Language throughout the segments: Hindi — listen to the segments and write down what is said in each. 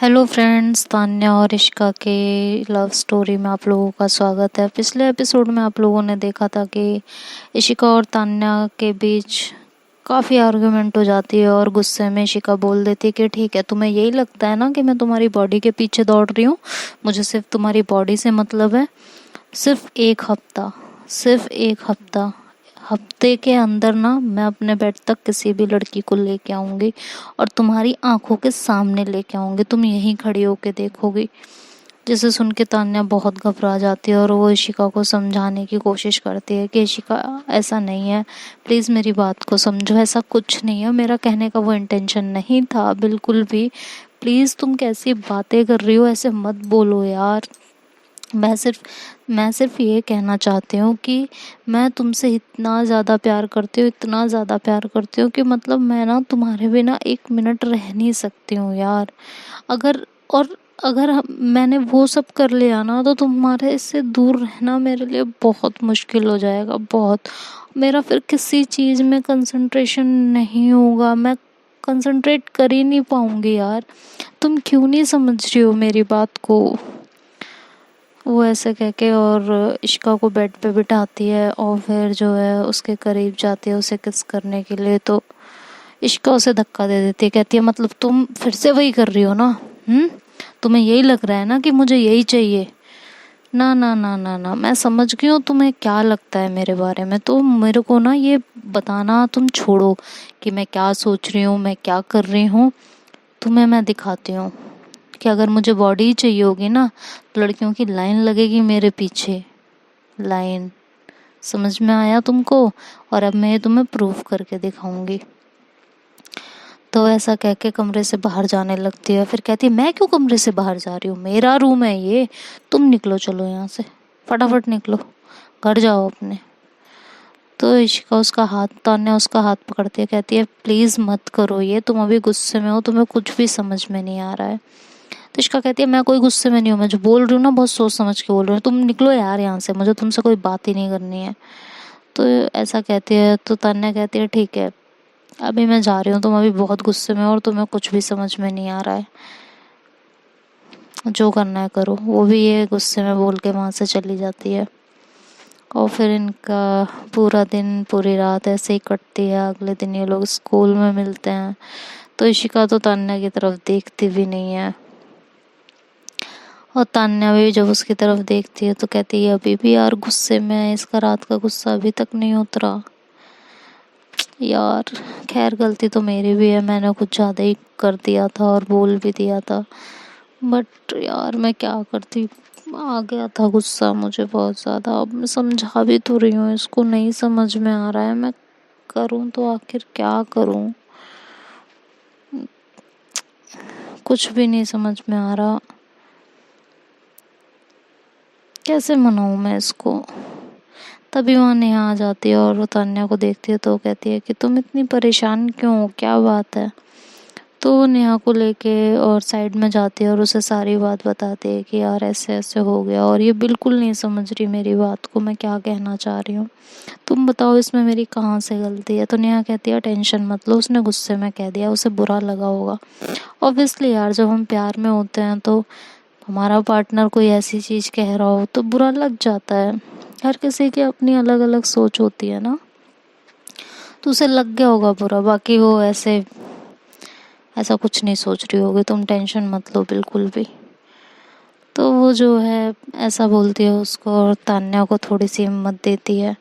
हेलो फ्रेंड्स, तान्या और इशिका के लव स्टोरी में आप लोगों का स्वागत है। पिछले एपिसोड में आप लोगों ने देखा था कि इशिका और तान्या के बीच काफ़ी आर्गुमेंट हो जाती है और गुस्से में इशिका बोल देती है कि ठीक है, तुम्हें यही लगता है ना कि मैं तुम्हारी बॉडी के पीछे दौड़ रही हूँ, मुझे सिर्फ तुम्हारी बॉडी से मतलब है। सिर्फ एक हफ्ता हफ्ते के अंदर ना मैं अपने बेड तक किसी भी लड़की को लेके आऊंगी और तुम्हारी आंखों के सामने लेके आऊंगी, तुम यहीं खड़ी होके देखोगी। जिसे सुन के तान्या बहुत घबरा जाती है और वो इशिका को समझाने की कोशिश करती है कि इशिका, ऐसा नहीं है, प्लीज़ मेरी बात को समझो, ऐसा कुछ नहीं है, मेरा कहने का वो इंटेंशन नहीं था बिल्कुल भी। प्लीज़ तुम कैसी बातें कर रही हो, ऐसे मत बोलो यार। मैं सिर्फ ये कहना चाहती हूँ कि मैं तुमसे इतना ज़्यादा प्यार करती हूँ, इतना ज़्यादा प्यार करती हूँ कि मतलब मैं ना तुम्हारे बिना एक मिनट रह नहीं सकती हूँ यार। अगर और अगर मैंने वो सब कर लिया ना तो तुम्हारे इससे दूर रहना मेरे लिए बहुत मुश्किल हो जाएगा, बहुत। मेरा फिर किसी चीज़ में कंसंट्रेशन नहीं होगा, मैं कंसंट्रेट कर ही नहीं पाऊंगी यार। तुम क्यों नहीं समझ रही हो मेरी बात को। वो ऐसे कह के और इशिका को बेड पे बिठाती है और फिर जो है उसके करीब जाती है उसे किस करने के लिए। तो इशिका उसे धक्का दे देती है, कहती है मतलब तुम फिर से वही कर रही हो ना। तुम्हें यही लग रहा है ना कि मुझे यही चाहिए। ना ना ना ना ना, मैं समझ गई हूँ तुम्हें क्या लगता है मेरे बारे में, तो मेरे को ना ये बताना तुम छोड़ो कि मैं क्या सोच रही हूँ, मैं क्या कर रही हूँ। तुम्हें मैं दिखाती हूँ कि अगर मुझे बॉडी ही चाहिए होगी ना तो लड़कियों की लाइन लगेगी मेरे पीछे। लाइन, समझ में आया तुमको? और अब मैं ये तुम्हें प्रूफ करके दिखाऊंगी। तो ऐसा कह के कमरे से बाहर जाने लगती है। फिर कहती है मैं क्यों कमरे से बाहर जा रही हूँ, मेरा रूम है ये, तुम निकलो, चलो यहाँ से, फटाफट निकलो, घर जाओ अपने। तो इशिका उसका हाथ, तान्या उसका हाथ पकड़ती है, कहती है प्लीज़ मत करो ये, तुम अभी गुस्से में हो, तुम्हें कुछ भी समझ में नहीं आ रहा है। तो इशिका कहती है मैं कोई गुस्से में नहीं हूँ, मैं जो बोल रही हूँ ना बहुत सोच समझ के बोल रही हूँ, तुम निकलो यार यहाँ से, मुझे तुमसे कोई बात ही नहीं करनी है। तो ऐसा कहती है तो तान्या कहती है ठीक है, अभी मैं जा रही हूँ, तुम अभी बहुत गुस्से में हो और तुम्हें कुछ भी समझ में नहीं आ रहा है, जो करना है करो। वो भी ये गुस्से में बोल के वहाँ से चली जाती है। और फिर इनका पूरा दिन पूरी रात ऐसे ही कटती है। अगले दिन ये लोग स्कूल में मिलते हैं तो इशिका तो तान्या की तरफ देखती भी नहीं है और तान्या भी जब उसकी तरफ देखती है तो कहती है अभी भी यार गुस्से में है, इसका रात का गुस्सा अभी तक नहीं उतरा यार। खैर गलती तो मेरी भी है, मैंने कुछ ज़्यादा ही कर दिया था और बोल भी दिया था, बट यार मैं क्या करती, आ गया था गुस्सा मुझे बहुत ज़्यादा। अब मैं समझा भी तो रही हूँ, इसको नहीं समझ में आ रहा है, मैं करूँ तो आखिर क्या करूँ, कुछ भी नहीं समझ में आ रहा, कैसे मनाऊँ मैं इसको। तभी वहाँ नेहा आ जाती है और वो तान्या को देखती है तो कहती है कि तुम इतनी परेशान क्यों हो, क्या बात है। तो वो नेहा को लेके और साइड में जाती है और उसे सारी बात बताती है कि यार ऐसे ऐसे हो गया और ये बिल्कुल नहीं समझ रही मेरी बात को, मैं क्या कहना चाह रही हूँ, तुम बताओ इसमें मेरी कहाँ से गलती है। तो नेहा कहती है टेंशन मत लो, उसने गुस्से में कह दिया, उसे बुरा लगा होगा। ऑब्वियसली यार, जब हम प्यार में होते हैं तो हमारा पार्टनर कोई ऐसी चीज़ कह रहा हो तो बुरा लग जाता है। हर किसी की अपनी अलग अलग सोच होती है ना, तो उसे लग गया होगा बुरा, बाकी वो ऐसे ऐसा कुछ नहीं सोच रही होगी, तुम टेंशन मत लो बिल्कुल भी। तो वो जो है ऐसा बोलती है उसको और तान्या को थोड़ी सी हिम्मत देती है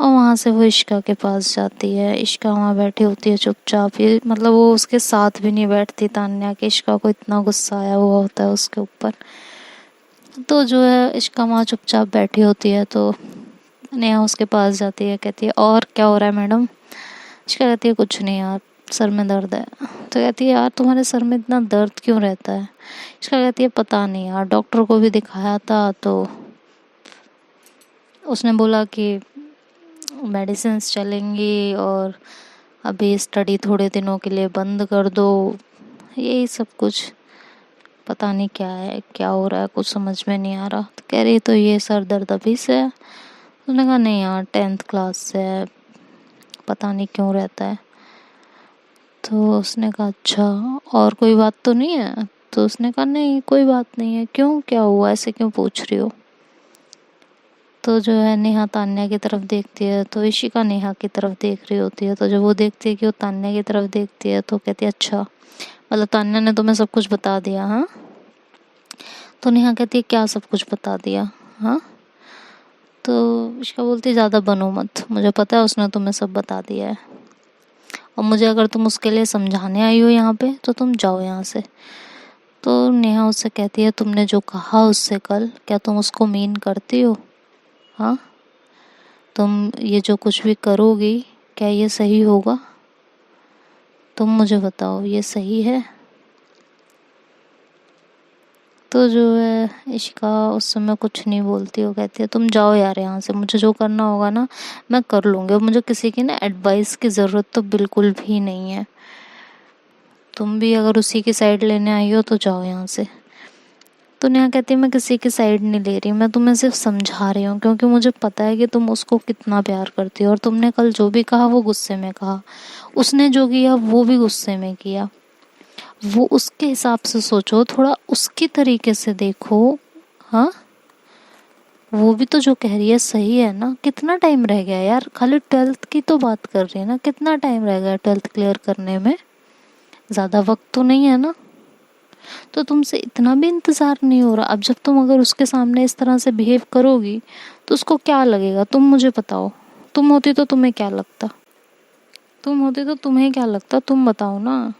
और वहाँ से वो इशिका के पास जाती है। इशिका वहाँ बैठी होती है चुपचाप, ये मतलब वो उसके साथ भी नहीं बैठती तान्या के, इशिका को इतना गुस्सा आया हुआ होता है उसके ऊपर। तो जो है इशिका वहाँ चुपचाप बैठी होती है तो नेहा उसके पास जाती है, कहती है और क्या हो रहा है मैडम। इशिका कहती है कुछ नहीं यार, सर में दर्द है। तो कहती है यार तुम्हारे सर में इतना दर्द क्यों रहता है। इशिका कहती है पता नहीं यार, डॉक्टर को भी दिखाया था तो उसने बोला कि मेडिसिन चलेंगी और अभी स्टडी थोड़े दिनों के लिए बंद कर दो, यही सब कुछ। पता नहीं क्या है, क्या हो रहा है, कुछ समझ में नहीं आ रहा। तो कह रही तो ये सर दर्द अभी से है। उसने कहा नहीं यार 10th क्लास से है, पता नहीं क्यों रहता है। तो उसने कहा अच्छा, और कोई बात तो नहीं है। तो उसने कहा नहीं कोई बात नहीं है। क्यों, क्या हुआ, ऐसे क्यों पूछ रही हो? तो जो है नेहा तान्या की तरफ देखती है, तो इशिका नेहा की तरफ देख रही होती है। तो जब वो देखती है कि वो तान्या की तरफ देखती है तो कहती है अच्छा, मतलब तान्या ने तुम्हें सब कुछ बता दिया? हाँ। तो नेहा कहती है क्या सब कुछ बता दिया? हाँ। तो इशिका बोलती है ज़्यादा बनो मत, मुझे पता है उसने तुम्हें सब बता दिया है, और मुझे अगर तुम उसके लिए समझाने आई हो यहाँ पे तो तुम जाओ यहाँ से। तो नेहा उससे कहती है तुमने जो कहा उससे कल, क्या तुम उसको मीन करती हो? हाँ, तुम ये जो कुछ भी करोगी क्या ये सही होगा? तुम मुझे बताओ ये सही है? तो जो है इशिका उस समय कुछ नहीं बोलती, वो कहती है तुम जाओ यार यहाँ से, मुझे जो करना होगा ना मैं कर लूँगी, और मुझे किसी की ना एडवाइस की ज़रूरत तो बिल्कुल भी नहीं है। तुम भी अगर उसी की साइड लेने आई हो तो जाओ यहाँ से। तो नेहा कहती है मैं किसी की साइड नहीं ले रही, मैं तुम्हें सिर्फ समझा रही हूँ, क्योंकि मुझे पता है कि तुम उसको कितना प्यार करती हो, और तुमने कल जो भी कहा वो गुस्से में कहा, उसने जो किया वो भी गुस्से में किया। वो उसके हिसाब से सोचो, थोड़ा उसकी तरीके से देखो। हाँ, वो भी तो जो कह रही है सही है ना। कितना टाइम रह गया यार, खाली 12th की तो बात कर रही है ना, कितना टाइम रह गया 12th क्लियर करने में? ज़्यादा वक्त तो नहीं है ना। तो तुमसे इतना भी इंतज़ार नहीं हो रहा। अब जब तुम अगर उसके सामने इस तरह से बिहेव करोगी तो उसको क्या लगेगा, तुम मुझे बताओ। तुम होती तो तुम्हें क्या लगता? तुम होती तो तुम्हें क्या लगता, तुम बताओ ना।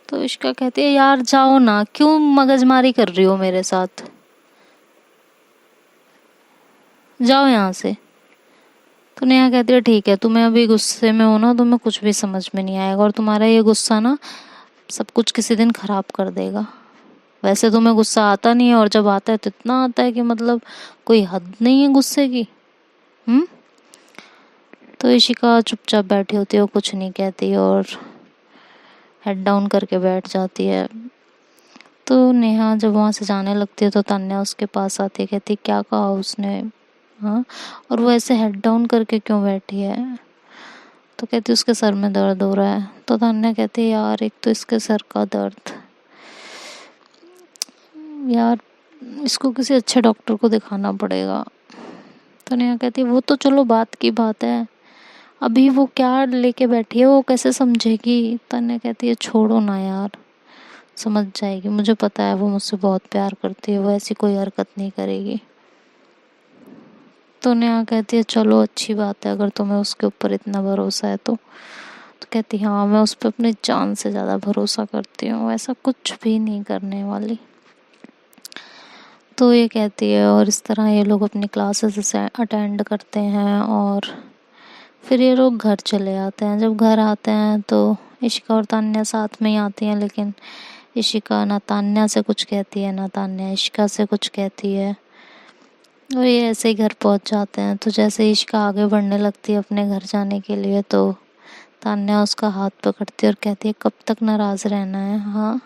तो इश्का कहती है यार जाओ ना, क्यों मगजमारी कर रही हो मेरे साथ, जाओ यहाँ से। तो नेहा कहती है ठीक है, तुम्हें अभी गुस्से में हो ना, तुम्हें कुछ भी समझ में नहीं आएगा, और तुम्हारा ये गुस्सा ना सब कुछ किसी दिन खराब कर देगा। वैसे तुम्हें गुस्सा आता नहीं है, और जब आता है तो इतना आता है कि मतलब कोई हद नहीं है गुस्से की। हम्म। तो इशिका चुपचाप बैठी होती है, वो कुछ नहीं कहती और हेड डाउन करके बैठ जाती है। तो नेहा जब वहाँ से जाने लगती है तो तान्या उसके पास आती है, कहती क्या कहा उसने? हाँ, और वो ऐसे हेड डाउन करके क्यों बैठी है? तो कहती उसके सर में दर्द हो रहा है। तो तान्या कहती है यार एक तो इसके सर का दर्द, यार इसको किसी अच्छे डॉक्टर को दिखाना पड़ेगा। तो नेहा कहती है वो तो चलो बात की बात है, अभी वो क्या लेके बैठी है, वो कैसे समझेगी? तान्या कहती है छोड़ो ना यार, समझ जाएगी, मुझे पता है वो मुझसे बहुत प्यार करती है, वो ऐसी कोई हरकत नहीं करेगी। तो नेहा कहती है चलो अच्छी बात है, अगर तुम्हें उसके ऊपर इतना भरोसा है तो कहती हाँ मैं उस पर अपनी जान से ज़्यादा भरोसा करती हूँ, ऐसा कुछ भी नहीं करने वाली। तो ये कहती है, और इस तरह ये लोग अपनी क्लासेस अटेंड करते हैं, और फिर ये लोग घर चले आते हैं। जब घर आते हैं तो इशिका और तान्या साथ में ही आती हैं, लेकिन इशिका ना तान्या से कुछ कहती है ना तान्या इशिका से कुछ कहती है, और ये ऐसे ही घर पहुंच जाते हैं। तो जैसे ही इशिका आगे बढ़ने लगती है अपने घर जाने के लिए, तो तान्या उसका हाथ पकड़ती है और कहती है कब तक नाराज़ रहना है? हाँ,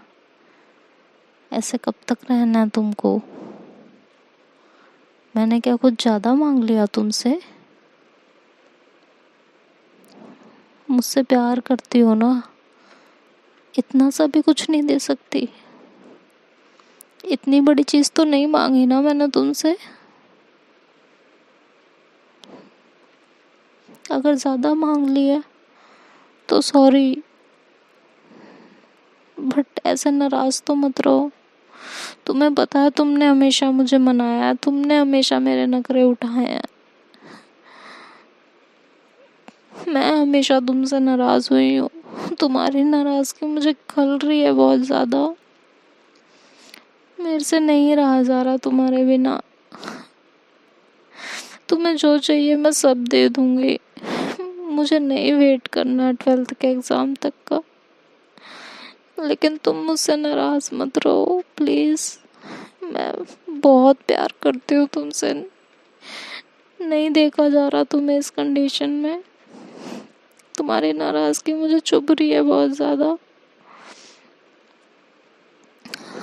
ऐसे कब तक रहना है तुमको? मैंने क्या कुछ ज़्यादा मांग लिया तुमसे? मुझसे प्यार करती हो ना, इतना सा भी कुछ नहीं दे सकती? इतनी बड़ी चीज़ तो नहीं मांगी ना मैंने तुमसे। अगर ज़्यादा मांग लिया तो सॉरी, बट ऐसे नाराज़ तो मत रहो। तुम्हें पता है तुमने हमेशा मुझे मनाया है, तुमने हमेशा मेरे नखरे उठाए हैं, मैं हमेशा तुमसे नाराज़ हुई हूँ। तुम्हारी नाराज़गी मुझे खल रही है बहुत ज़्यादा, मेरे से नहीं रहा जा रहा तुम्हारे बिना। तुम्हें जो चाहिए मैं सब दे दूँगी, मुझे नहीं वेट करना 12th के एग्ज़ाम तक का, लेकिन तुम मुझसे नाराज़ मत रहो प्लीज़। मैं बहुत प्यार करती हूँ तुमसे, नहीं देखा जा रहा तुम्हें इस कंडीशन में, तुम्हारी नाराज़गी मुझे चुभ रही है बहुत ज़्यादा।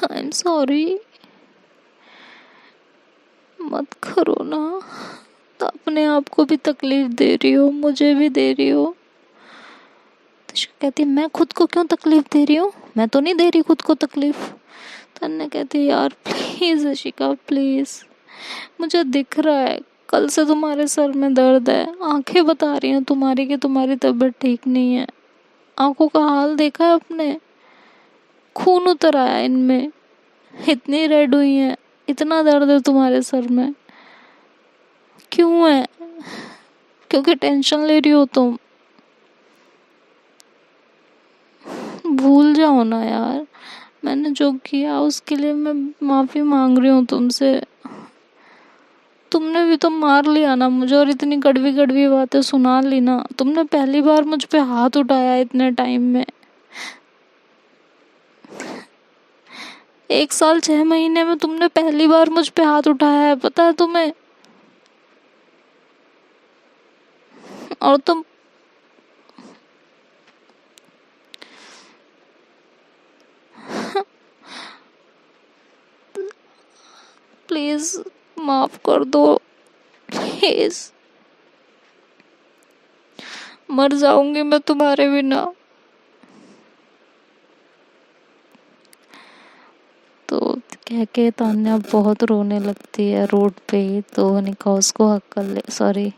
आई एम सॉरी, मत करो ना। तो अपने आप को भी तकलीफ दे रही हो, मुझे भी दे रही हो, तो इशिका कहती है मैं खुद को क्यों तकलीफ दे रही हूँ, मैं तो नहीं दे रही खुद को तकलीफ। तन्या कहती है यार प्लीज इशिका प्लीज, मुझे दिख रहा है कल से तुम्हारे सर में दर्द है, आंखें बता रही हैं तुम्हारी कि तुम्हारी तबीयत ठीक नहीं है। आंखों का हाल देखा है अपने, खून उतर आया इनमें, इतनी रेड हुई हैं, इतना दर्द है तुम्हारे सर में, क्यों है? क्योंकि टेंशन ले रही हो तुम। भूल जाओ ना यार, मैंने जो किया उसके लिए मैं माफी मांग रही हूँ तुमसे। तुमने भी तो मार लिया ना मुझे, और इतनी कड़वी कड़वी बातें सुना ली ना। तुमने पहली बार मुझ पे हाथ उठाया इतने टाइम में, 1 साल 6 महीने में तुमने पहली बार मुझ पे हाथ उठाया है, पता है तुम्हें? और तुम प्लीज माफ कर दो प्लीज, मर जाऊंगी मैं तुम्हारे बिना। तो कह के तान्या बहुत रोने लगती है रोड पे ही। तो निका उसको हक कर ले, सॉरी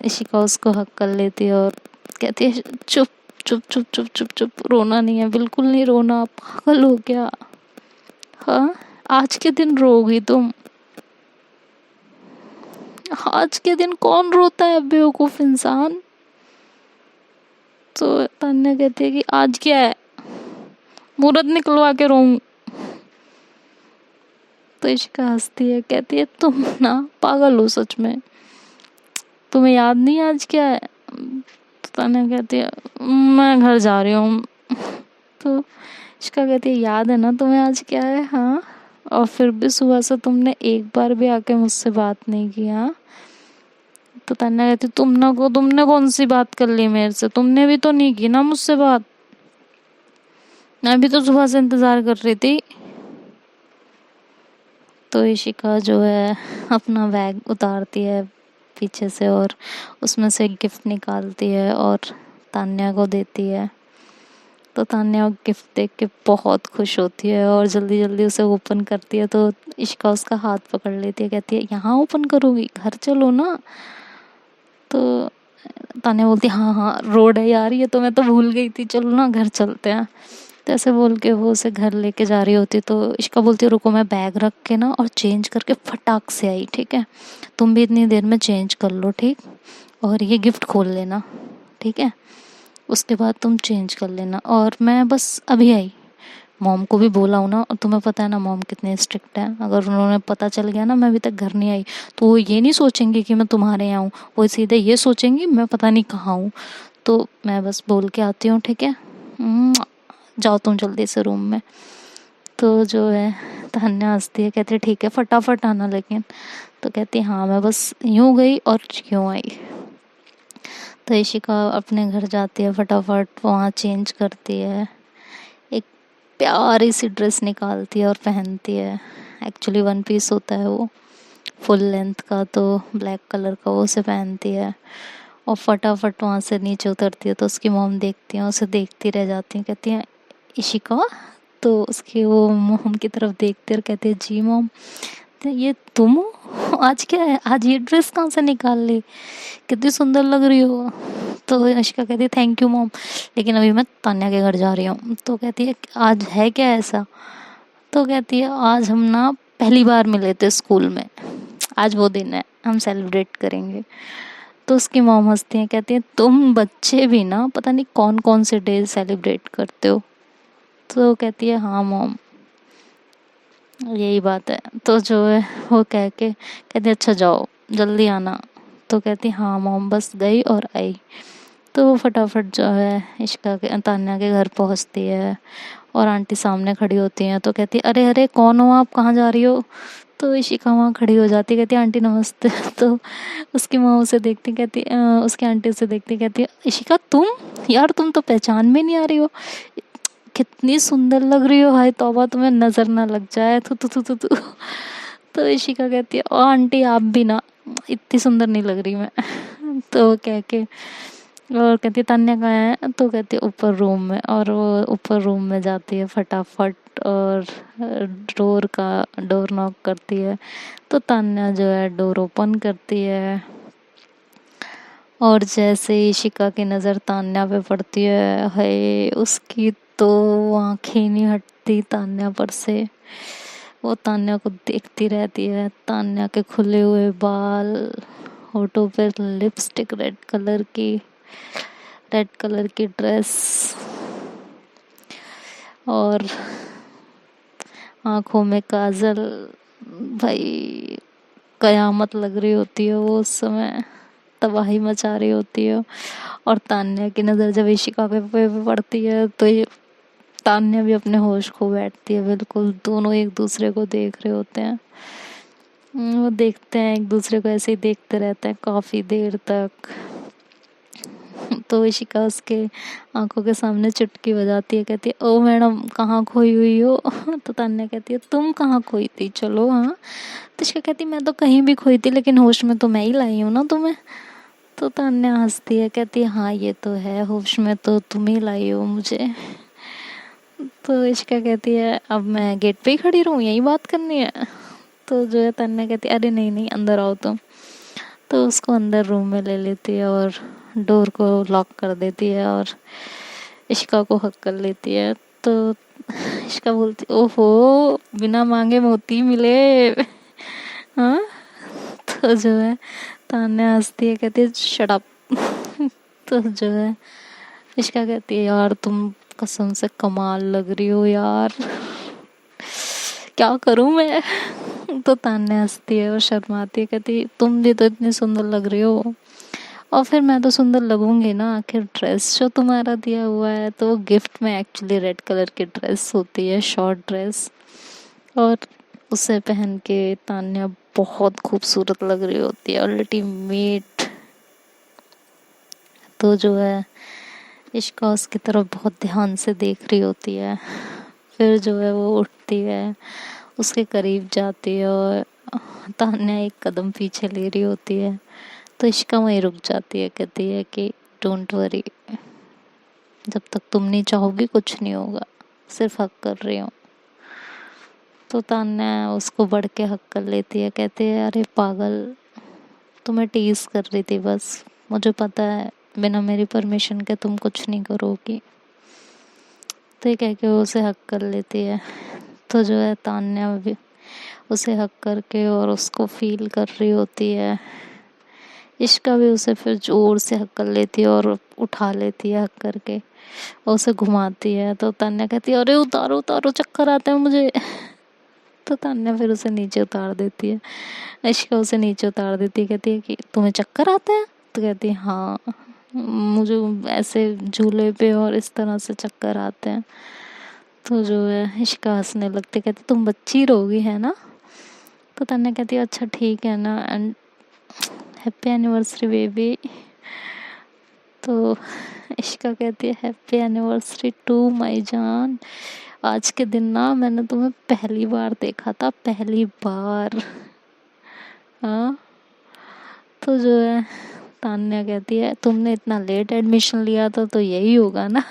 इशिका उसको हक कर लेती है और कहती है चुप चुप चुप चुप चुप चुप, रोना नहीं है, बिल्कुल नहीं रोना, पागल हो क्या? हाँ, आज के दिन रोगी तुम? आज के दिन कौन रोता है बेवकूफ इंसान? तो तान्या कहती है कि आज क्या है, मुहूर्त निकलवा के रोऊं? तो इशिका हंसती है, कहती है तुम ना पागल हो सच में, तुम्हें याद नहीं आज क्या है? तो तान्या कहती है मैं घर जा रही हूँ। तो इशिका कहती है याद है ना तुम्हें आज क्या है? हाँ, और फिर भी सुबह से तुमने एक बार भी आके मुझसे बात नहीं की। हाँ, तो तान्या कहती तुमने कौन सी बात कर ली मेरे से, तुमने भी तो नहीं की ना मुझसे बात, मैं भी तो सुबह से इंतजार कर रही थी। तो इशिका जो है अपना बैग उतारती है पीछे से और उसमें से एक गिफ्ट निकालती है और तान्या को देती है। तो तान्या गिफ्ट देख के बहुत खुश होती है और जल्दी जल्दी उसे ओपन करती है। तो इशिका उसका हाथ पकड़ लेती है, कहती है यहाँ ओपन करोगी, घर चलो ना। तो तान्या बोलती है हाँ हाँ रोड है यार, ये तो मैं तो भूल गई थी, चलो ना घर चलते हैं। तो ऐसे बोल के वो उसे घर लेके जा रही होती। तो इशिका बोलती है रुको मैं बैग रख के ना और चेंज करके फटाक से आई, ठीक है? तुम भी इतनी देर में चेंज कर लो, ठीक? और ये गिफ्ट खोल लेना, ठीक है? उसके बाद तुम चेंज कर लेना। और मैं बस अभी आई, मॉम को भी बोला हूँ ना, और तुम्हें पता है ना मॉम कितने स्ट्रिक्ट हैं, अगर उन्होंने पता चल गया ना मैं अभी तक घर नहीं आई तो वो ये नहीं सोचेंगे कि मैं तुम्हारे यहाँ हूँ, वो सीधे ये सोचेंगी मैं पता नहीं कहाँ हूँ। तो मैं बस बोल के आती हूँ, ठीक है? जाओ तुम जल्दी से रूम में। तो जो है तान्या हंसती है, कहती है ठीक है फटाफट आना लेकिन। तो कहती है हाँ मैं बस यूँ गई और यूँ आई। तो इशिका अपने घर जाती है फटाफट, वहाँ चेंज करती है, एक प्यारी सी ड्रेस निकालती है और पहनती है। एक्चुअली 1 पीस होता है वो फुल लेंथ का, तो ब्लैक कलर का वो उसे पहनती है और फटाफट वहाँ से नीचे उतरती है। तो उसकी मॉम देखती है, उसे देखती रह जाती है, कहती है इशिका। तो उसकी वो मॉम की तरफ देखते और कहती है जी मॉम। तो ये तुम हो? आज क्या है, आज ये ड्रेस कहाँ से निकाल ली, कितनी सुंदर लग रही हो। तो इशिका कहती है थैंक यू मॉम, लेकिन अभी मैं तान्या के घर जा रही हूँ। तो कहती है आज है क्या ऐसा? तो कहती है आज हम ना पहली बार मिले थे स्कूल में, आज वो दिन है, हम सेलिब्रेट करेंगे। तो उसकी मॉम हंसती है, कहती है तुम बच्चे भी ना पता नहीं कौन कौन से डे सेलिब्रेट करते हो। तो कहती है हाँ मॉम यही बात है। तो जो है वो कह के कहती है अच्छा जाओ जल्दी आना। तो कहती हाँ मॉम, बस गई और आई। तो वो फटाफट जो है इशिका के तान्या के घर पहुंचती है और आंटी सामने खड़ी होती हैं। तो कहती अरे अरे कौन हो आप, कहाँ जा रही हो? तो इशिका वहाँ खड़ी हो जाती, कहती आंटी नमस्ते। तो उसकी माँ उसे देखती, कहती उसकी आंटी उसे देखती, कहती इशिका तुम, यार तुम तो पहचान में नहीं आ रही हो, कितनी सुंदर लग रही हो, हाय तौबा तुम्हें नजर ना लग जाए, थू थू थू थू थू। तो इशिका कहती है ओ आंटी आप भी ना, इतनी सुंदर नहीं लग रही मैं। तो कह के और कहती है तान्या कहाँ है, तो कहती है ऊपर रूम में। और वो ऊपर रूम में जाती है फटाफट और डोर नॉक करती है। तो तान्या जो है डोर ओपन करती है, और जैसे ही इशिका की नज़र तान्या पे पड़ती है, हाय उसकी तो आंखें नहीं हटती तान्या पर से। वो तान्या को देखती रहती है, तान्या के खुले हुए बाल, होठों पे लिपस्टिक रेड कलर की ड्रेस, और आंखों में काजल। भाई कयामत लग रही होती है वो उस समय, तबाही मचा रही होती है। और तान्या की नज़र जब इशिका पे पड़ती है तो ये तान्या भी अपने होश खो बैठती है बिल्कुल। दोनों एक दूसरे को देख रहे होते हैं। वो देखते हैं एक दूसरे को, ऐसे ही देखते रहते हैं काफ़ी देर तक। तो इशिका उसके आंखों के सामने चुटकी बजाती है, कहती है ओ मैडम कहाँ खोई हुई हो। तो तान्या कहती है तुम कहाँ खोई थी, चलो। हाँ, तो इशिका कहती मैं तो कहीं भी खोई थी, लेकिन होश में तो मैं ही लाई हूँ ना तुम्हें। तो तान्या हंसती है, कहती है हाँ ये तो है, होश में तो तुम ही लाई हो मुझे। तो इशिका कहती है अब मैं गेट पे ही खड़ी रहूँ, यही बात करनी है। तो जो है तान्या कहती है अरे नहीं नहीं अंदर आओ तुम। तो उसको अंदर रूम में ले लेती है और डोर को लॉक कर देती है और इशिका को हक कर लेती है। तो इशिका बोलती ओहो बिना मांगे मोती मिले। हाँ, तो जो है तान्या हंसती है, कहती है शट अप। तो जो है इशिका कहती है यार तुम कसम से कमाल लग रही हो यार, क्या करूं मैं। तो तान्या हंसती है और शर्माती है, कहती तुम भी तो इतनी सुंदर लग रही हो, और फिर मैं तो सुंदर लगूंगी ना, आखिर ड्रेस जो तुम्हारा दिया हुआ है तो वो गिफ्ट में एक्चुअली रेड कलर की ड्रेस होती है, शॉर्ट ड्रेस। और उसे पहन के तान्या बहुत खूबसूरत लग रही होती है, अल्टीमेट। तो जो है इश्का उसकी तरफ बहुत ध्यान से देख रही होती है। फिर जो है वो उठती है, उसके करीब जाती है और तान्या एक कदम पीछे ले रही होती है। तो इश्का वहीं रुक जाती है, कहती है कि डोंट वरी, जब तक तुम नहीं चाहोगी कुछ नहीं होगा, सिर्फ हक कर रही हूँ। तो तान्या उसको बढ़ के हक कर लेती है, कहती है अरे पागल, तुम्हें टीज कर रही थी बस, मुझे पता है बिना मेरी परमिशन के तुम कुछ नहीं करोगी। तो ये कह के वो उसे हक कर लेती है। तो जो है तान्या भी उसे हक करके और उसको फील कर रही होती है। इश्का भी उसे फिर जोर से हक कर लेती है और उठा लेती है हक करके, और उसे घुमाती है। तो तान्या कहती है अरे उतारो उतारो चक्कर आता है मुझे। तो तान्या फिर उसे नीचे उतार देती है, इश्का उसे नीचे उतार देती है, कहती है कि तुम्हें चक्कर आता है। तो कहती है हाँ मुझे ऐसे झूले पे और इस तरह से चक्कर आते हैं। तो जो है इश्का हंसने लगती, कहती तुम बच्ची रहोगी है ना। तो तान्या कहती है अच्छा ठीक है ना, एंड हैप्पी एनिवर्सरी बेबी। तो इश्का कहती है हैप्पी एनिवर्सरी टू माई जान, आज के दिन ना मैंने तुम्हें पहली बार देखा था, पहली बार। हाँ, तो जो है तान्या कहती है तुमने इतना लेट एडमिशन लिया था तो यही होगा ना।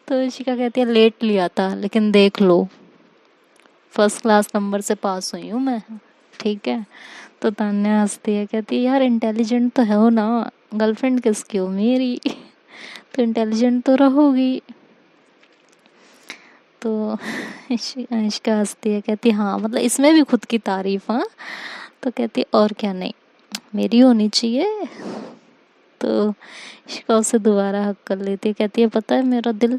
तो इशिका कहती है लेट लिया था लेकिन देख लो फर्स्ट क्लास नंबर से पास हुई हूँ मैं, ठीक है। तो तान्या हंसती है, कहती है यार इंटेलिजेंट तो है हो ना, गर्लफ्रेंड किसकी हो मेरी। तो इंटेलिजेंट तो रहोगी। तो इश्का हंसती है, कहती हाँ मतलब इसमें भी खुद की तारीफ। हाँ, तो कहती और क्या नहीं मेरी होनी चाहिए। तो इश्का उसे दोबारा हक कर लेती है, कहती है पता है मेरा दिल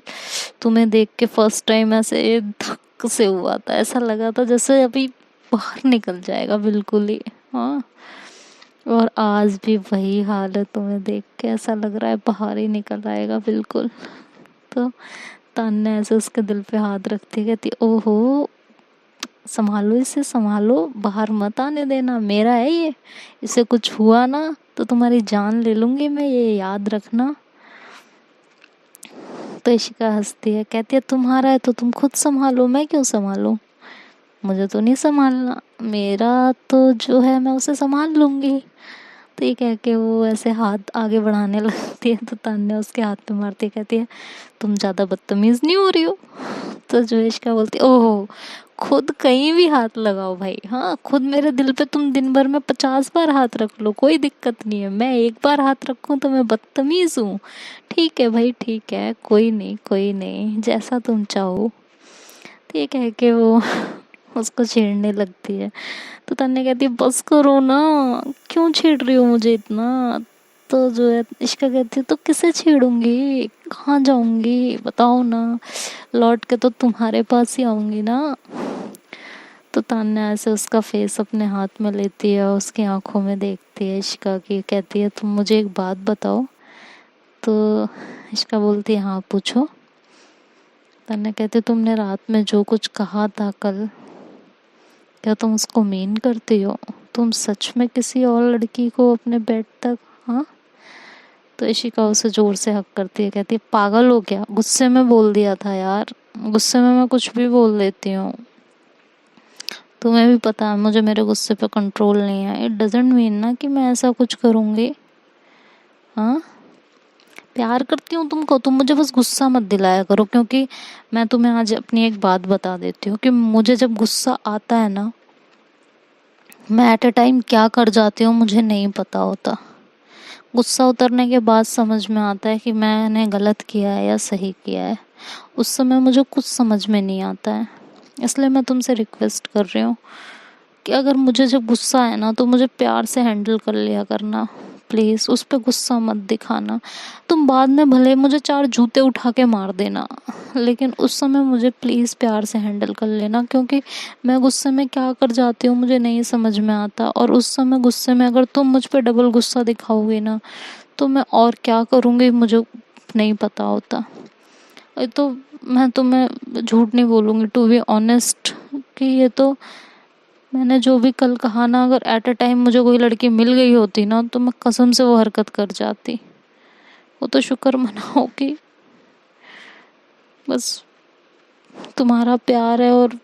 तुम्हें देख के फर्स्ट टाइम ऐसे धक से हुआ था, ऐसा लगा था जैसे अभी बाहर निकल जाएगा बिल्कुल ही। हाँ, और आज भी वही हाल है, तुम्हें देख के ऐसा लग रहा है बाहर ही निकल आएगा बिल्कुल। तो तान्या ऐसे उसके दिल पे हाथ रखती, कहती ओहो संभालो इसे संभालो, बाहर मत आने देना, मेरा है ये, इसे कुछ हुआ ना तो तुम्हारी जान ले लूंगी मैं, ये याद रखना। तो इशिका हंसती है, कहती है तुम्हारा है तो तुम खुद संभालो, मैं क्यों संभालूं, मुझे तो नहीं संभालना, मेरा तो जो है मैं उसे संभाल लूंगी। तो ये कह के वो ऐसे हाथ आगे बढ़ाने लगती है, तो तान्या उसके हाथ पे मारती है, कहती है तुम ज़्यादा बदतमीज़ नहीं हो रही हो। तो जोइश्का बोलती है ओहो, खुद कहीं भी हाथ लगाओ भाई, हाँ खुद मेरे दिल पे तुम दिन भर में 50 बार हाथ रख लो, कोई दिक्कत नहीं है, मैं एक बार हाथ रखूं तो मैं बदतमीज़ हूँ। ठीक है भाई ठीक है, कोई नहीं कोई नहीं, जैसा तुम चाहो। तो ये कह के वो उसको छेड़ने लगती है। तो तान्या कहती है बस करो ना, क्यों छेड़ रही हो मुझे इतना। तो जो है इश्का कहती है तो किसे छेड़ूंगी, कहाँ जाऊंगी बताओ ना, लौट के तो तुम्हारे पास ही आऊंगी ना। तो तान्या ऐसे उसका फेस अपने हाथ में लेती है, उसकी आंखों में देखती है इश्का की, कहती है तुम मुझे एक बात बताओ। तो इश्का बोलती है हाँ पूछो। तान्या कहती है तुमने रात में जो कुछ कहा था कल, क्या तुम उसको मीन करती हो, तुम सच में किसी और लड़की को अपने बेड तक, हाँ। तो इशिका उसे जोर से हक करती है, कहती है पागल हो क्या, गुस्से में बोल दिया था यार, गुस्से में मैं कुछ भी बोल देती हूँ, तुम्हें भी पता है मुझे मेरे गुस्से पे कंट्रोल नहीं है, इट डजेंट मीन ना कि मैं ऐसा कुछ करूँगी। हाँ प्यार करती हूँ तुमको, तुम मुझे बस गुस्सा मत दिलाया करो, क्योंकि मैं तुम्हें आज अपनी एक बात बता देती हूँ कि मुझे जब गुस्सा आता है ना, मैं एट अ टाइम क्या कर जाती हूँ मुझे नहीं पता होता। गुस्सा उतरने के बाद समझ में आता है कि मैंने गलत किया है या सही किया है, उस समय मुझे कुछ समझ में नहीं आता है। इसलिए मैं तुमसे रिक्वेस्ट कर रही हूँ कि अगर मुझे जब गुस्सा है ना तो मुझे प्यार से हैंडल कर लिया करना, प्लीज़ उस पर गुस्सा मत दिखाना। तुम बाद में भले मुझे 4 जूते उठा के मार देना, लेकिन उस समय मुझे प्लीज़ प्यार से हैंडल कर लेना, क्योंकि मैं गुस्से में क्या कर जाती हूँ मुझे नहीं समझ में आता, और उस समय गुस्से में अगर तुम मुझ पर डबल गुस्सा दिखाओगे ना तो मैं और क्या करूँगी मुझे नहीं पता होता। तो मैं तुम्हें झूठ नहीं बोलूँगी, टू बी ऑनेस्ट, कि ये तो मैंने जो भी कल कहा ना, अगर एट अ टाइम मुझे कोई लड़की मिल गई होती ना तो मैं कसम से वो हरकत कर जाती। वो तो शुक्र मनाओ कि बस तुम्हारा प्यार है। और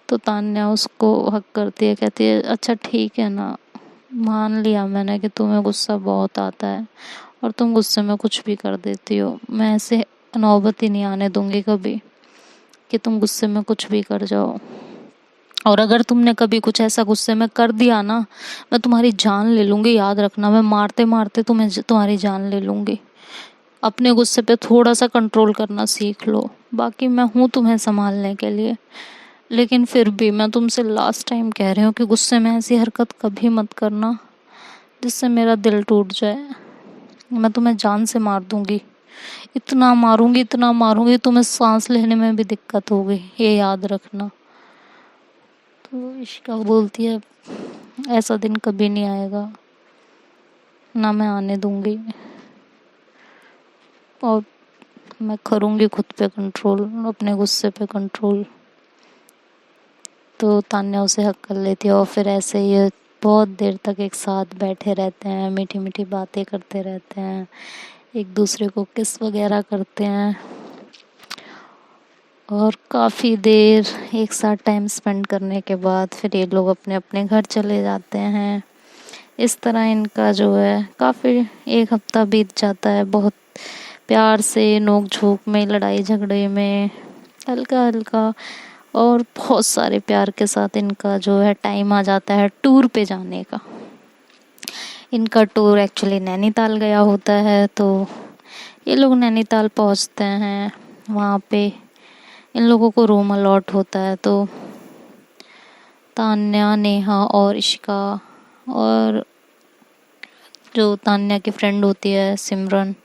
तो तान्या उसको हक करती है, कहती है अच्छा ठीक है ना, मान लिया मैंने कि तुम्हें गुस्सा बहुत आता है और तुम गुस्से में कुछ भी कर देती हो, मैं ऐसे नौबत ही नहीं आने दूंगी कभी कि तुम गुस्से में कुछ भी कर जाओ। और अगर तुमने कभी कुछ ऐसा गुस्से में कर दिया ना, मैं तुम्हारी जान ले लूंगी, याद रखना, मैं मारते मारते तुम्हारी जान ले लूंगी। अपने गुस्से पे थोड़ा सा कंट्रोल करना सीख लो, बाकी मैं हूँ तुम्हें संभालने के लिए। लेकिन फिर भी मैं तुमसे लास्ट टाइम कह रही हूँ कि गुस्से में ऐसी हरकत कभी मत करना जिससे मेरा दिल टूट जाए। मैं तुम्हें जान से मार दूंगी, इतना मारूंगी तुम्हें सांस लेने में भी दिक्कत होगी, ये याद रखना। तो इशिका बोलती है ऐसा दिन कभी नहीं आएगा, ना मैं आने दूंगी, और मैं करूंगी खुद पे कंट्रोल, अपने गुस्से पे कंट्रोल। तो तान्या उसे हक कर लेती है और फिर ऐसे ही बहुत देर तक एक साथ बैठे रहते हैं, मीठी मीठी बातें करते रहते हैं, एक दूसरे को किस वगैरह करते हैं, और काफ़ी देर एक साथ टाइम स्पेंड करने के बाद फिर ये लोग अपने अपने घर चले जाते हैं। इस तरह इनका जो है काफ़ी 1 हफ्ता बीत जाता है, बहुत प्यार से, नोक झोंक में, लड़ाई झगड़े में, हल्का हल्का, और बहुत सारे प्यार के साथ इनका जो है टाइम आ जाता है टूर पे जाने का। इनका टूर एक्चुअली नैनीताल गया होता है, तो ये लोग नैनीताल पहुंचते हैं। वहाँ पे इन लोगों को रूम अलॉट होता है, तो तान्या, नेहा और इशिका, और जो तान्या की फ्रेंड होती है सिमरन,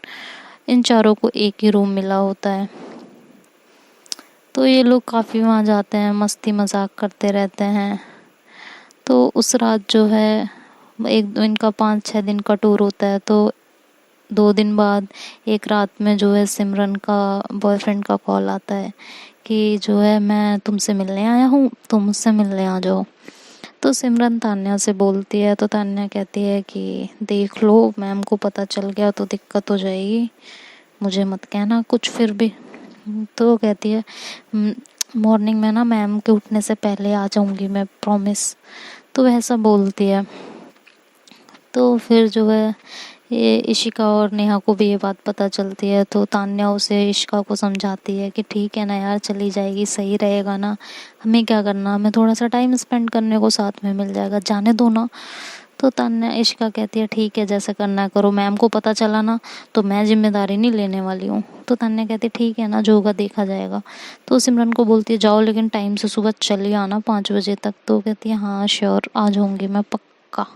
इन चारों को एक ही रूम मिला होता है। तो ये लोग काफ़ी वहाँ जाते हैं, मस्ती मजाक करते रहते हैं। तो उस रात जो है, एक इनका 5-6 दिन का टूर होता है, तो 2 दिन बाद एक रात में जो है सिमरन का बॉयफ्रेंड का कॉल आता है कि जो है मैं तुमसे मिलने आया हूँ, तुम मुझसे मिलने आ जाओ। तो सिमरन तान्या से बोलती है, तो तान्या कहती है कि देख लो मैम को पता चल गया तो दिक्कत हो जाएगी, मुझे मत कहना कुछ फिर भी। तो कहती है मॉर्निंग में ना मैम के उठने से पहले आ जाऊंगी मैं, प्रॉमिस। तो वह ऐसा बोलती है। तो फिर जो है ये इशिका और नेहा को भी ये बात पता चलती है, तो तान्या उसे इशिका को समझाती है कि ठीक है ना यार, चली जाएगी, सही रहेगा ना, हमें क्या करना, हमें थोड़ा सा टाइम स्पेंड करने को साथ में मिल जाएगा, जाने दो ना। तो तान्या इशिका कहती है ठीक है, जैसा करना है करो, मैम को पता चला ना तो मैं जिम्मेदारी नहीं लेने वाली हूँ। तो तान्या कहती है ठीक है ना, जो होगा देखा जाएगा। तो सिमरन को बोलती है जाओ लेकिन टाइम से सुबह चली आना 5 बजे तक। तो कहती है हाँ श्योर, आ जाऊँगी मैं पक्का।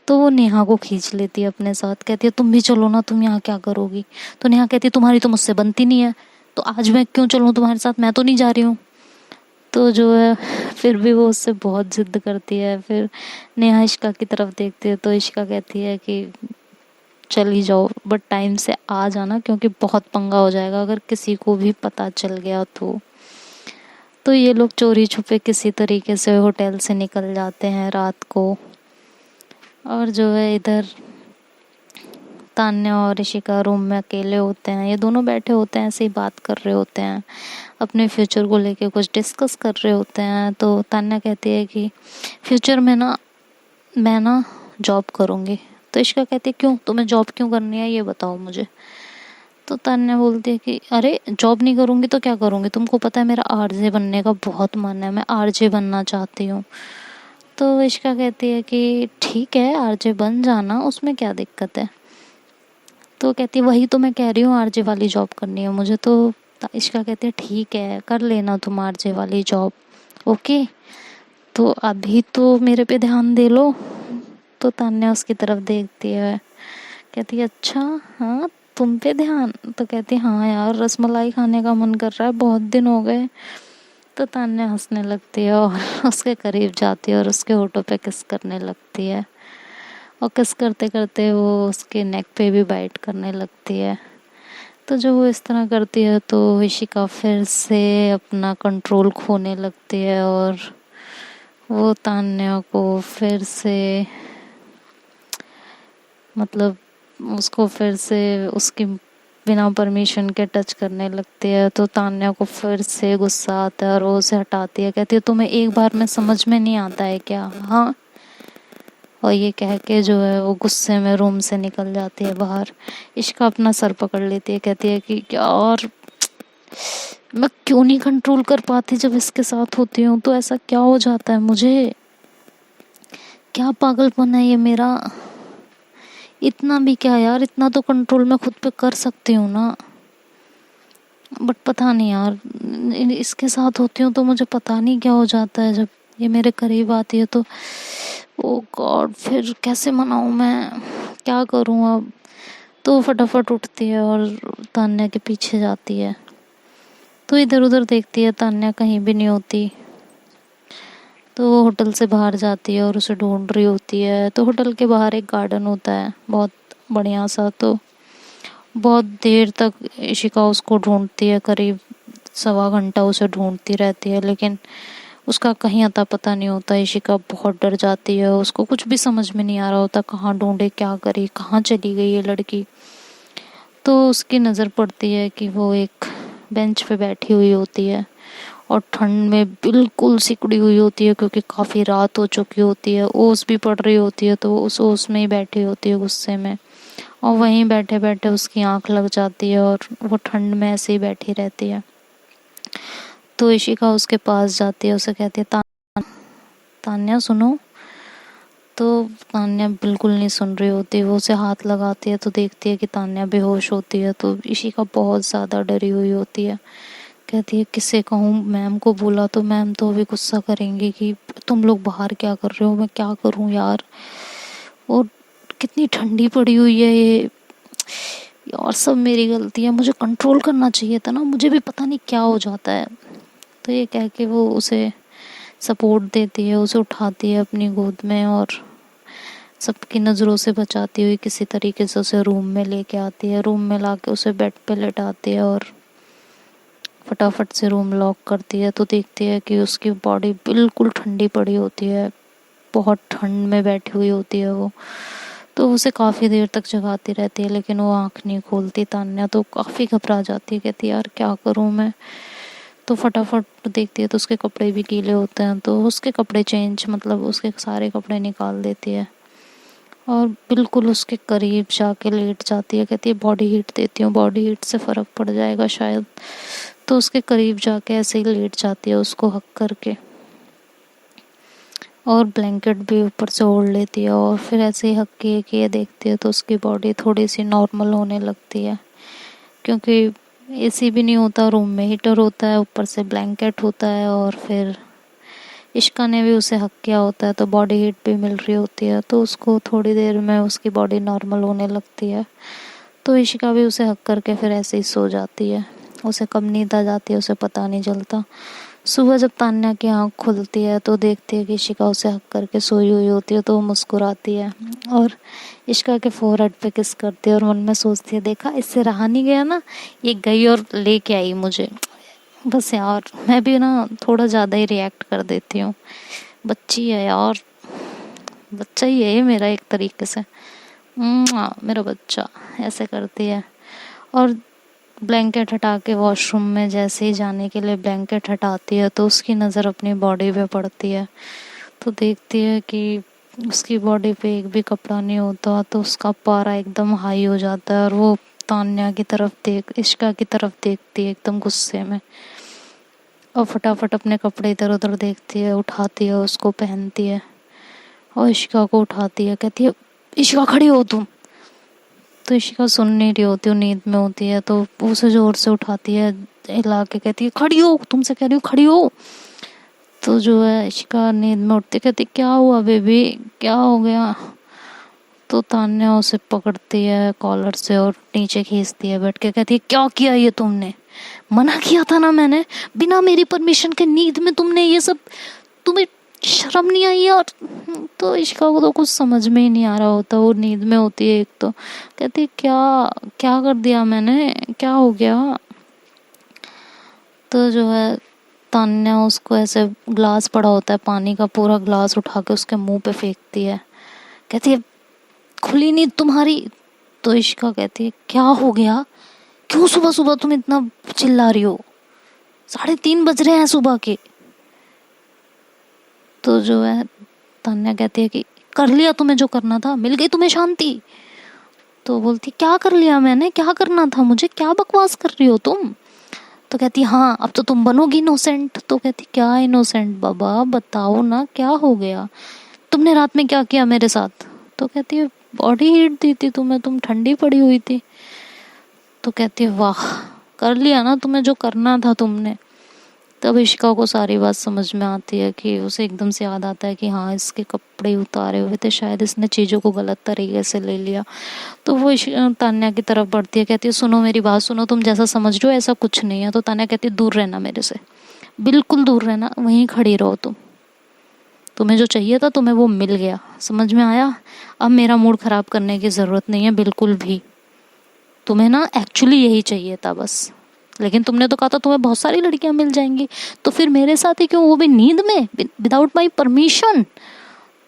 तो वो नेहा को खींच लेती है अपने साथ, कहती है तुम भी चलो ना, तुम यहाँ क्या करोगी। तो नेहा कहती है तुम्हारी तो मुझसे बनती नहीं है, तो आज मैं क्यों चलूँ तुम्हारे साथ, मैं तो नहीं जा रही हूँ। तो जो है फिर भी वो उससे बहुत जिद करती है। फिर नेहा इशिका की तरफ देखती है तो इशिका कहती है कि चल ही जाओ, बट टाइम से आ जाना, क्योंकि बहुत पंगा हो जाएगा अगर किसी को भी पता चल गया तो ये लोग चोरी छुपे किसी तरीके से होटल से निकल जाते हैं रात को। और जो है इधर तान्या और ऋषिका रूम में अकेले होते हैं, ये दोनों बैठे होते हैं, ऐसे ही बात कर रहे होते हैं, अपने फ्यूचर को लेके कुछ डिस्कस कर रहे होते हैं। तो तान्या कहती है कि फ्यूचर में ना मैं ना जॉब करूँगी। तो इशिका कहती है क्यों, तुम्हें जॉब क्यों करनी है, ये बताओ मुझे। तो तान्या बोलती है कि अरे जॉब नहीं करूँगी तो क्या करूँगी, तुमको पता है मेरा आरजे बनने का बहुत मन है, मैं आरजे बनना चाहती हूँ। तो इशिका कहती है कि ठीक है आरजे बन जाना, उसमें क्या दिक्कत है। तो कहती है वही तो मैं कह रही हूँ, आरजे वाली जॉब करनी है मुझे। तो इशिका कहती है ठीक है कर लेना तुम आरजे वाली जॉब, ओके, तो अभी तो मेरे पे ध्यान दे लो। तो तान्या उसकी तरफ देखती है, कहती है अच्छा हाँ तुम पे ध्यान। तो कहती है हाँ यार रसमलाई खाने का मन कर रहा है, बहुत दिन हो गए। तो तान्या हंसने लगती है और उसके करीब जाती है और उसके होठों पे किस करने लगती है, और किस करते करते वो उसके नेक पे भी बाइट करने लगती है। तो जब वो इस तरह करती है तो इशिका फिर से अपना कंट्रोल खोने लगती है और वो तान्या को फिर से मतलब उसको फिर से उसकी बिना परमिशन के टच करने लगती है। तो तान्या को फिर से गुस्सा आता है और वो उसे हटाती है, कहती है तुम्हें एक बार में समझ में नहीं आता है क्या, हाँ। और ये कह के जो है वो गुस्से में रूम से निकल जाती है बाहर। इश्का अपना सर पकड़ लेती है, कहती है कि क्या और मैं क्यों नहीं कंट्रोल कर पाती, जब इसके साथ होती हूँ तो ऐसा क्या हो जाता है मुझे, क्या पागलपन है ये मेरा। इतना भी क्या यार, इतना तो कंट्रोल मैं खुद पे कर सकती हूँ ना, बट पता नहीं यार इसके साथ होती हूँ तो मुझे पता नहीं क्या हो जाता है, जब ये मेरे करीब आती है तो ओ गॉड फिर कैसे मनाऊँ मैं, क्या करूँ अब। तो फटाफट उठती है और तान्या के पीछे जाती है। तो इधर उधर देखती है, तान्या कहीं भी नहीं होती। तो वो होटल से बाहर जाती है और उसे ढूंढ रही होती है। तो होटल के बाहर एक गार्डन होता है बहुत बढ़िया सा, तो बहुत देर तक इशिका उसको ढूंढती है, करीब 1.25 घंटा उसे ढूंढती रहती है, लेकिन उसका कहीं अता पता नहीं होता। इशिका बहुत डर जाती है, उसको कुछ भी समझ में नहीं आ रहा होता, कहाँ ढूंढे, क्या करे, कहाँ चली गई ये लड़की। तो उसकी नज़र पड़ती है कि वो एक बेंच पे बैठी हुई होती है और ठंड में बिल्कुल सिकुड़ी हुई होती है, क्योंकि काफ़ी रात हो चुकी होती है, ओस भी पड़ रही होती है, तो वो उस ओस में ही बैठी होती है गुस्से में। और वहीं बैठे बैठे उसकी आंख लग जाती है और वो ठंड में ऐसे ही बैठी रहती है। तो इशिका उसके पास जाती है, उसे कहती है तान्या सुनो। तो तान्या बिल्कुल नहीं सुन रही होती, वो उसे हाथ लगाती है तो देखती है कि तान्या बेहोश होती है। तो इशिका बहुत ज़्यादा डरी हुई होती है, कहती है किसे कहूँ, मैम को बोला तो मैम तो अभी गुस्सा करेंगी कि तुम लोग बाहर क्या कर रहे हो, मैं क्या करूँ यार, और कितनी ठंडी पड़ी हुई है ये, और सब मेरी गलती है, मुझे कंट्रोल करना चाहिए था ना, मुझे भी पता नहीं क्या हो जाता है। तो ये कह के वो उसे सपोर्ट देती है, उसे उठाती है अपनी गोद में और सबकी नज़रों से बचाती हुई किसी तरीके से उसे रूम में लेके आती है। रूम में लाके उसे बेड पे लेटाती है और फटाफट से रूम लॉक करती है। तो देखती है कि उसकी बॉडी बिल्कुल ठंडी पड़ी होती है, बहुत ठंड में बैठी हुई होती है वो। तो उसे काफ़ी देर तक जगाती रहती है, लेकिन वो आँख नहीं खोलती। तान्या तो काफ़ी घबरा जाती है, कहती है यार क्या करूँ मैं। तो फटाफट देखती है तो उसके कपड़े भी गीले होते हैं, तो उसके कपड़े चेंज मतलब उसके सारे कपड़े निकाल देती है और बिल्कुल उसके करीब जाके लेट जाती है। कहती है बॉडी हीट देती हूँ, बॉडी हीट से फ़र्क पड़ जाएगा शायद। तो उसके करीब जाके ऐसे ही लेट जाती है उसको हक करके, और ब्लैंकेट भी ऊपर से ओढ़ लेती है। और फिर ऐसे ही हक के देखती है तो उसकी बॉडी थोड़ी सी नॉर्मल होने लगती है, क्योंकि एसी भी नहीं होता रूम में, हीटर होता है, ऊपर से ब्लैंकेट होता है। और फिर इश्का ने भी उसे हक किया होता है तो बॉडी हीट भी मिल रही होती है, तो उसको थोड़ी देर में उसकी बॉडी नॉर्मल होने लगती है। तो इशिका भी उसे हक करके फिर ऐसे ही सो जाती है। उसे कब नींद आ जाती है उसे पता नहीं चलता। सुबह जब तान्या की आँख खुलती है तो देखती है कि इशिका उसे हक करके सोई हुई होती है, तो वो मुस्कुराती है और इशिका के फोरहेड पे किस करती है और मन में सोचती है देखा इससे रहा नहीं गया ना, ये गई और लेके आई मुझे। बस यार मैं भी ना थोड़ा ज़्यादा ही रिएक्ट कर देती हूँ, बच्ची है यार, बच्चा ही है ये मेरा एक तरीके से, मेरा बच्चा, ऐसे करती है। और ब्लैंकेट हटा के वॉशरूम में जैसे ही जाने के लिए ब्लैंकेट हटाती है तो उसकी नज़र अपनी बॉडी पे पड़ती है, तो देखती है कि उसकी बॉडी पे एक भी कपड़ा नहीं होता। तो उसका पारा एकदम हाई हो जाता है और वो तान्या की तरफ इश्का की तरफ देखती है एकदम गुस्से में, और फटाफट अपने कपड़े इधर उधर देखती है, उठाती है, उसको पहनती है और इशिका को उठाती है। कहती है इशिका खड़ी हो तुम। तो इशिका सुन नहीं रही होती, वो नींद में होती है, तो उसे जोर से उठाती है, हिला के कहती है खड़ी हो, तुमसे कह रही हूँ खड़ी हो। तो जो है इशिका नींद में उठती, कहती क्या हुआ बेबी, क्या हो गया। तो तान्या उसे पकड़ती है कॉलर से और नीचे खींचती है बैठ के, कहती है क्या किया ये तुमने, मना किया था ना मैंने, बिना मेरी परमिशन के नींद में तुमने ये सब, तुम्हें शर्म नहीं आई यार। तो इश्का को तो कुछ समझ में ही नहीं आ रहा होता, वो नींद में होती है एक, तो कहती है क्या क्या कर दिया मैंने, क्या हो गया। तो जो है तान्या उसको ऐसे ग्लास पड़ा होता है पानी का, पूरा ग्लास उठा के उसके मुंह पे फेंकती है। कहती है खुली नींद तुम्हारी। तो इश्का कहती है क्या हो गया, क्यों सुबह सुबह तुम इतना चिल्ला रही हो, 3:30 बज रहे हैं सुबह के। तो जो है तान्या कहती है कि कर लिया तुम्हें जो करना था, मिल गई तुम्हें शांति। तो बोलती क्या कर लिया मैंने, क्या करना था मुझे, क्या बकवास कर रही हो तुम। तो कहती हाँ अब तो तुम बनोगी इनोसेंट। तो कहती क्या इनोसेंट बाबा, बताओ ना क्या हो गया, तुमने रात में क्या किया मेरे साथ। तो कहती है बॉडी हीट दी थी तुम्हें, तुम ठंडी पड़ी हुई थी। तो कहती है वाह, कर लिया ना तुम्हें जो करना था तुमने। तब इशिका को सारी बात समझ में आती है कि उसे एकदम से याद आता है कि हाँ इसके कपड़े उतारे हुए थे, शायद इसने चीज़ों को गलत तरीके से ले लिया। तो वो तान्या की तरफ बढ़ती है, कहती है सुनो मेरी बात सुनो, तुम जैसा समझ रहे हो ऐसा कुछ नहीं है। तो तान्या कहती है दूर रहना मेरे से, बिल्कुल दूर रहना, वहीं खड़ी रहो तुम, तुम्हें जो चाहिए था तुम्हें वो मिल गया, समझ में आया। अब मेरा मूड ख़राब करने की ज़रूरत नहीं है बिल्कुल भी, तुम्हें ना एक्चुअली यही चाहिए था बस, लेकिन तुमने तो कहा था तुम्हें बहुत सारी लड़कियां मिल जाएंगी, तो फिर मेरे साथ ही क्यों, वो भी नींद में, विदाउट माई परमिशन।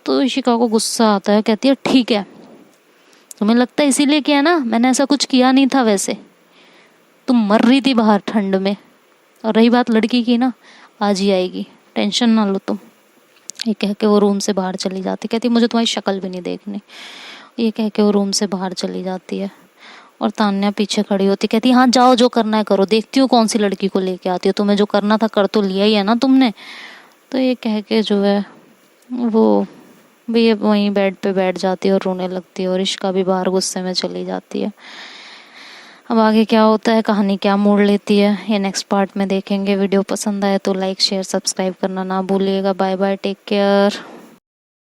तो इशिका को गुस्सा आता है, कहती है ठीक है, तुम्हें लगता है इसीलिए किया ना, मैंने ऐसा कुछ किया नहीं था, वैसे तुम मर रही थी बाहर ठंड में। और रही बात लड़की की ना, आज ही आएगी, टेंशन ना लो तुम। ये कह के वो रूम से बाहर चली जाती, कहती मुझे तुम्हारी शक्ल भी नहीं देखनी। ये कह के वो रूम से बाहर चली जाती है और तान्या पीछे खड़ी होती, कहती हाँ जाओ जो करना है करो, देखती हूँ कौन सी लड़की को लेके आती है, तुम्हें जो करना था कर तो लिया ही है ना तुमने। तो ये कह के जो है वो भी वहीं बेड पे बैठ जाती है और रोने लगती है, और इश्का भी बाहर गुस्से में चली जाती है। अब आगे क्या होता है, कहानी क्या मोड़ लेती है, ये नेक्स्ट पार्ट में देखेंगे। वीडियो पसंद आए तो लाइक शेयर सब्सक्राइब करना ना भूलिएगा। Bye bye, take care.